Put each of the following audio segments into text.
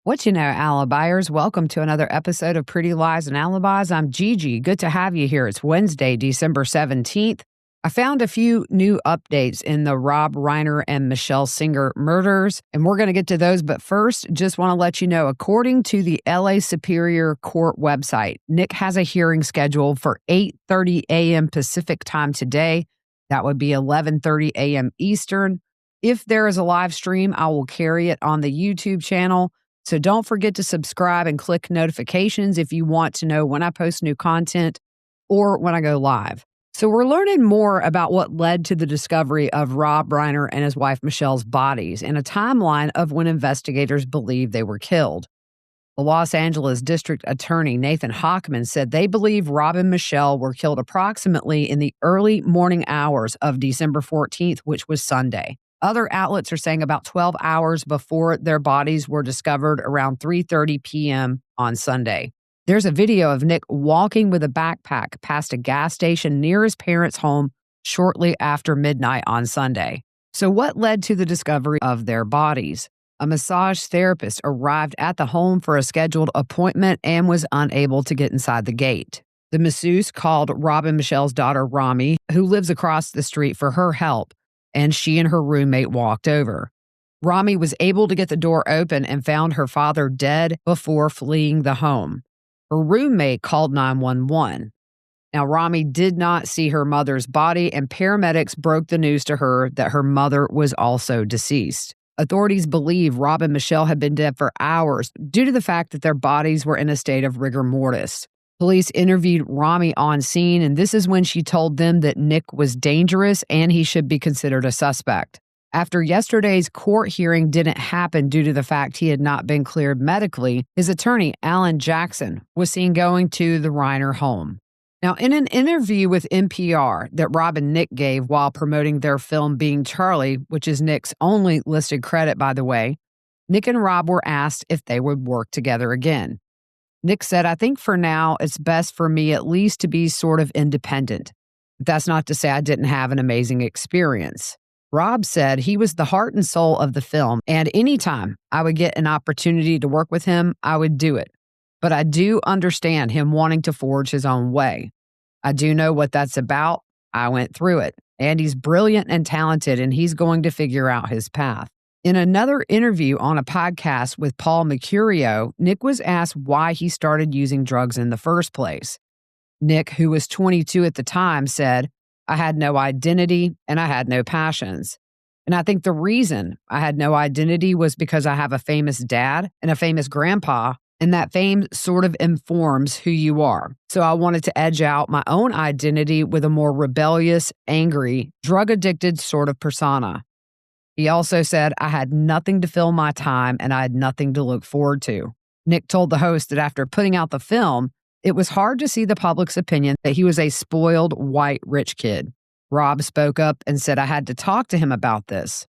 What you know, Alibis? Welcome to another episode of Pretty Lies and Alibis. I'm Gigi. Good to have you here. It's Wednesday, December 17th. I found a few new updates in the Rob Reiner and Michele Singer murders, and we're going to get to those. But first, just want to let you know, according to the LA Superior Court website, Nick has a hearing scheduled for 8:30 a.m. Pacific time today. That would be 11:30 a.m. Eastern. If there is a live stream, I will carry it on the YouTube channel. So don't forget to subscribe and click notifications if you want to know when I post new content or when I go live. So we're learning more about what led to the discovery of Rob Reiner and his wife Michele's bodies and a timeline of when investigators believe they were killed. The Los Angeles District Attorney Nathan Hochman said they believe Rob and Michele were killed approximately in the early morning hours of December 14th, which was Sunday. Other outlets are saying about 12 hours before their bodies were discovered around 3:30 p.m. on Sunday. There's a video of Nick walking with a backpack past a gas station near his parents' home shortly after midnight on Sunday. So what led to the discovery of their bodies? A massage therapist arrived at the home for a scheduled appointment and was unable to get inside the gate. The masseuse called Rob and Michele's daughter, Rami, who lives across the street, for her help, and she and her roommate walked over. Rami was able to get the door open and found her father dead before fleeing the home. Her roommate called 911. Now, Rami did not see her mother's body, and paramedics broke the news to her that her mother was also deceased. Authorities believe Rob and Michele had been dead for hours due to the fact that their bodies were in a state of rigor mortis. Police interviewed Rami on scene, and this is when she told them that Nick was dangerous and he should be considered a suspect. After yesterday's court hearing didn't happen due to the fact he had not been cleared medically, his attorney, Alan Jackson, was seen going to the Reiner home. Now, in an interview with NPR that Rob and Nick gave while promoting their film Being Charlie, which is Nick's only listed credit, by the way, Nick and Rob were asked if they would work together again. Nick said, "I think for now, it's best for me at least to be sort of independent. But that's not to say I didn't have an amazing experience." Rob said he was the heart and soul of the film, and anytime I would get an opportunity to work with him, I would do it. But I do understand him wanting to forge his own way. I do know what that's about. I went through it. And he's brilliant and talented, and he's going to figure out his path. In another interview on a podcast with Paul Mercurio, Nick was asked why he started using drugs in the first place. Nick, who was 22 at the time, said, "I had no identity and I had no passions. And I think the reason I had no identity was because I have a famous dad and a famous grandpa, and that fame sort of informs who you are. So I wanted to edge out my own identity with a more rebellious, angry, drug-addicted sort of persona." He also said, "I had nothing to fill my time and I had nothing to look forward to." Nick told the host that after putting out the film, it was hard to see the public's opinion that he was a spoiled, white, rich kid. Rob spoke up and said, "I had to talk to him about this.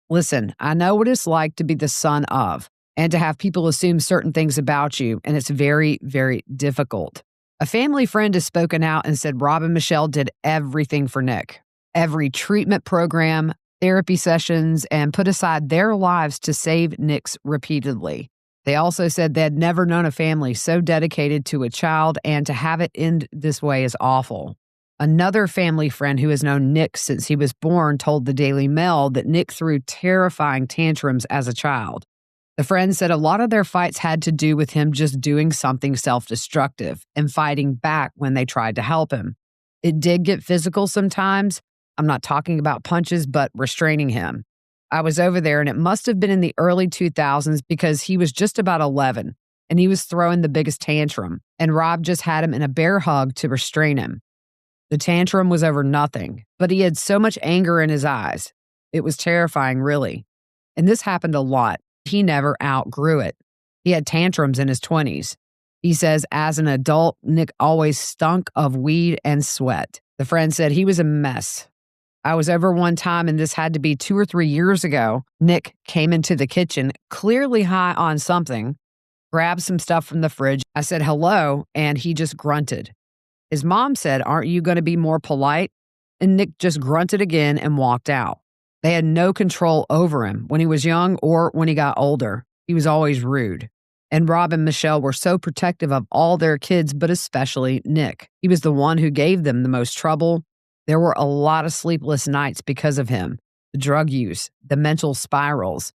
Listen, I know what it's like to be the son of and to have people assume certain things about you, and it's very, very difficult." A family friend has spoken out and said Rob and Michele did everything for Nick. Every treatment program, therapy sessions, and put aside their lives to save Nick's repeatedly. They also said they had never known a family so dedicated to a child, and to have it end this way is awful. Another family friend who has known Nick since he was born told the Daily Mail that Nick threw terrifying tantrums as a child. The friend said a lot of their fights had to do with him just doing something self-destructive and fighting back when they tried to help him. It did get physical sometimes. I'm not talking about punches, but restraining him. I was over there, and it must have been in the early 2000s because he was just about 11, and he was throwing the biggest tantrum, and Rob just had him in a bear hug to restrain him. The tantrum was over nothing, but he had so much anger in his eyes. It was terrifying, really. And this happened a lot. He never outgrew it. He had tantrums in his 20s. He says, as an adult, Nick always stunk of weed and sweat. The friend said he was a mess. I was over one time, and this had to be 2 or 3 years ago. Nick came into the kitchen, clearly high on something, grabbed some stuff from the fridge. I said hello, and he just grunted. His mom said, "Aren't you going to be more polite?" And Nick just grunted again and walked out. They had no control over him when he was young or when he got older. He was always rude. And Rob and Michele were so protective of all their kids, but especially Nick. He was the one who gave them the most trouble. There were a lot of sleepless nights because of him, the drug use, the mental spirals.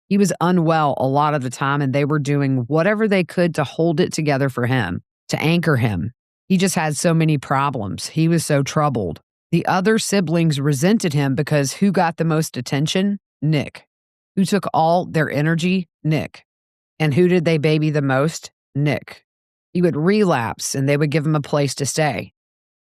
He was unwell a lot of the time, and they were doing whatever they could to hold it together for him, to anchor him. He just had so many problems. He was so troubled. The other siblings resented him because who got the most attention? Nick. Who took all their energy? Nick. And who did they baby the most? Nick. He would relapse and they would give him a place to stay.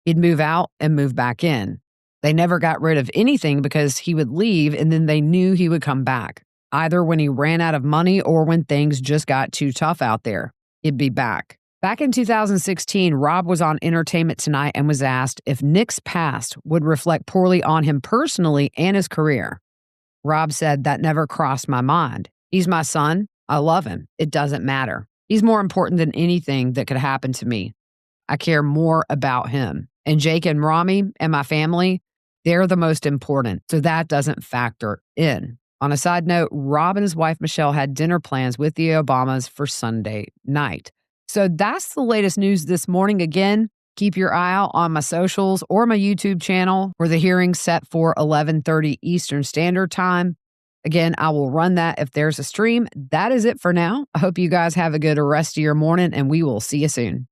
He'd move out and move back in. They never got rid of anything because he would leave and then they knew he would come back. Either when he ran out of money or when things just got too tough out there, he'd be back. Back in 2016, Rob was on Entertainment Tonight and was asked if Nick's past would reflect poorly on him personally and his career. Rob said, "That never crossed my mind. He's my son. I love him. It doesn't matter. He's more important than anything that could happen to me. I care more about him. And Jake and Rami and my family, they're the most important. So that doesn't factor in." On a side note, Rob and his wife, Michele, had dinner plans with the Obamas for Sunday night. So that's the latest news this morning. Again, keep your eye out on my socials or my YouTube channel for the hearing set for 11:30 Eastern Standard Time. Again, I will run that if there's a stream. That is it for now. I hope you guys have a good rest of your morning, and we will see you soon.